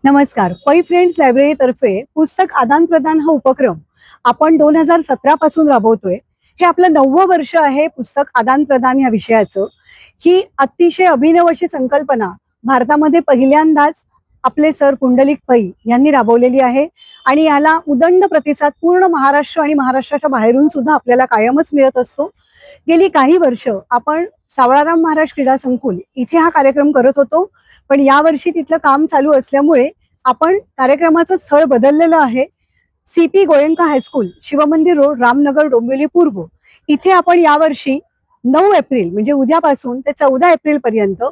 नमस्कार. पै फ्रेंड्स लायब्ररीतर्फे पुस्तक आदान प्रदान हा उपक्रम आपण 2017 पासून राबवतोय. हे आपलं 9वं वर्ष आहे पुस्तक आदान प्रदान या विषयाचं. ही अतिशय अभिनव अशी संकल्पना भारतामध्ये पहिल्यांदाच आपले सर पुंडलिक पै यांनी राबवलेली आहे आणि याला उदंड प्रतिसाद पूर्ण महाराष्ट्र आणि महाराष्ट्राच्या बाहेरून सुद्धा आपल्याला कायमच मिळत असतो. गेली काही वर्ष आपण सावळाराम महाराज क्रीडा संकुल इथे हा कार्यक्रम करत होतो, पण यावर्षी तिथलं काम चालू असल्यामुळे आपण कार्यक्रमाचं स्थळ बदललेलं आहे. CP गोयंका हायस्कूल, शिवमंदिर रोड, रामनगर, डोंबिवली पूर्व इथे आपण यावर्षी 9 एप्रिल म्हणजे उद्यापासून ते 14 एप्रिल पर्यंत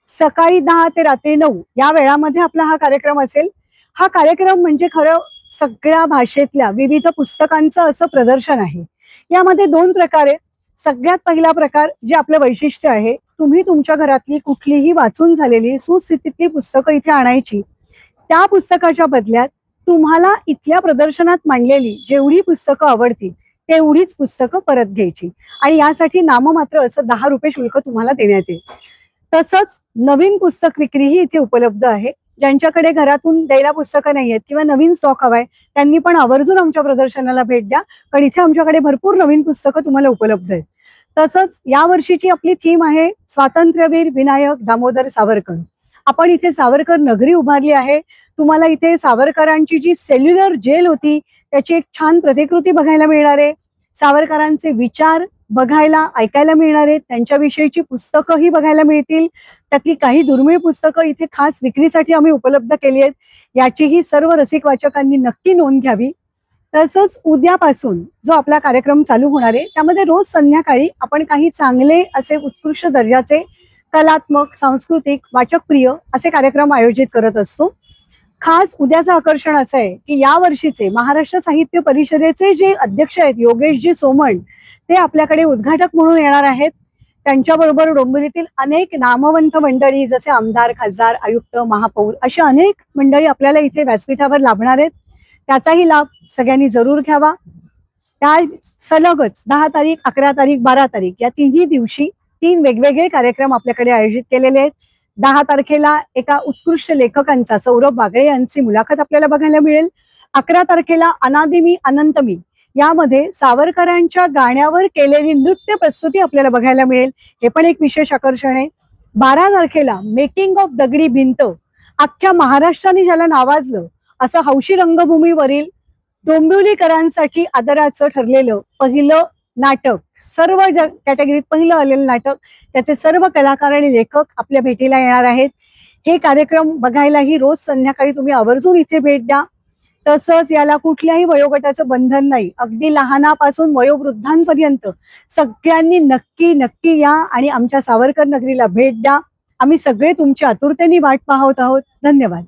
सकाळी 10 ते रात्री 9 या वेळामध्ये आपला हा कार्यक्रम असेल. हा कार्यक्रम म्हणजे खरं सगळ्या भाषेतल्या विविध पुस्तकांचं असं प्रदर्शन आहे. यामध्ये 2 प्रकार आहेत. सगळ्यात पहिला प्रकार जे आपलं वैशिष्ट्य आहे, तुम्ही तुमच्या घरातली कुठलीही वाचून झालेली सुस्थितीतली पुस्तकं इथे आणायची. त्या पुस्तकाच्या बदल्यात तुम्हाला इथल्या प्रदर्शनात मांडलेली जेवढी पुस्तकं आवडतील तेवढीच पुस्तकं परत घ्यायची आणि यासाठी नाममात्र असं 10 रुपये शुल्क तुम्हाला देण्यात येईल. तसंच नवीन पुस्तक विक्रीही इथे उपलब्ध आहे. ज्यांच्याकडे घरातून द्यायला पुस्तकं नाही आहेत किंवा नवीन स्टॉक हवाय त्यांनी पण आवर्जून आमच्या प्रदर्शनाला भेट द्या, कारण इथे आमच्याकडे भरपूर नवीन पुस्तकं तुम्हाला उपलब्ध आहेत. तसंच या वर्षीची आपली थीम आहे स्वातंत्र्यवीर विनायक दामोदर सावरकर. आपण इथे सावरकर नगरी उभारली आहे. तुम्हाला इथे सावरकरांची जी सेल्युलर जेल होती त्याची एक छान प्रतिकृती बघायला मिळणार आहे. सावरकरांचे विचार बघायला ऐकायला मिळणार आहेत. त्यांच्याविषयीची पुस्तकंही बघायला मिळतील. त्यातली काही दुर्मिळ पुस्तकं इथे खास विक्रीसाठी आम्ही उपलब्ध केली आहेत. याचीही सर्व रसिक वाचकांनी नक्की नोंद घ्यावी. तसंच उद्यापासून जो आपला कार्यक्रम चालू होणार आहे त्यामध्ये रोज संध्याकाळी आपण काही चांगले असे उत्कृष्ट दर्जाचे कलात्मक, सांस्कृतिक, वाचकप्रिय असे कार्यक्रम आयोजित करत असतो. खास उद्याचं आकर्षण असं आहे की या वर्षीचे महाराष्ट्र साहित्य परिषदेचे जे अध्यक्ष आहेत योगेशजी सोमण, ते आपल्याकडे उद्घाटक म्हणून येणार आहेत. त्यांच्याबरोबर डोंबिवलीतील अनेक नामवंत मंडळी जसे आमदार, खासदार, आयुक्त, महापौर अशी अनेक मंडळी आपल्याला इथे व्यासपीठावर लाभणार आहेत. त्याचाही लाभ सगळ्यांनी जरूर घ्यावा. त्या सलगच 10 तारीख, 11 तारीख, 12 तारीख या तिन्ही दिवशी 3 वेगवेगळे कार्यक्रम आपल्याकडे आयोजित केलेले आहेत. 10 तारखेला एका उत्कृष्ट लेखकांचा सौरभ बागळे यांची मुलाखत आपल्याला बघायला मिळेल. 11 तारखेला अनादिमी अनंतमी यामध्ये सावरकरांच्या गाण्यावर केलेली नृत्य प्रस्तुती आपल्याला बघायला मिळेल. हे पण एक विशेष आकर्षण आहे. 12 तारखेला मेकिंग ऑफ दगडी भिंत, अख्ख्या महाराष्ट्राने ज्याला नावाजलं असं हौशी रंगभूमीवरील डोंबिवलीकरांसाठी आदराचं ठरलेलं पहिलं नाटक, सर्व कॅटेगरीत पहिलं आलेलं नाटक, त्याचे सर्व कलाकार आणि लेखक आपल्या भेटीला येणार आहेत. हे कार्यक्रम बघायलाही रोज संध्याकाळी तुम्ही आवर्जून इथे भेट द्या. तसंच याला कुठल्याही वयोगटाचं बंधन नाही. अगदी लहानापासून वयोवृद्धांपर्यंत सगळ्यांनी नक्की नक्की या आणि आमच्या सावरकर नगरीला भेट द्या. आम्ही सगळे तुमच्या आतुरतेने वाट पाहत आहोत. धन्यवाद.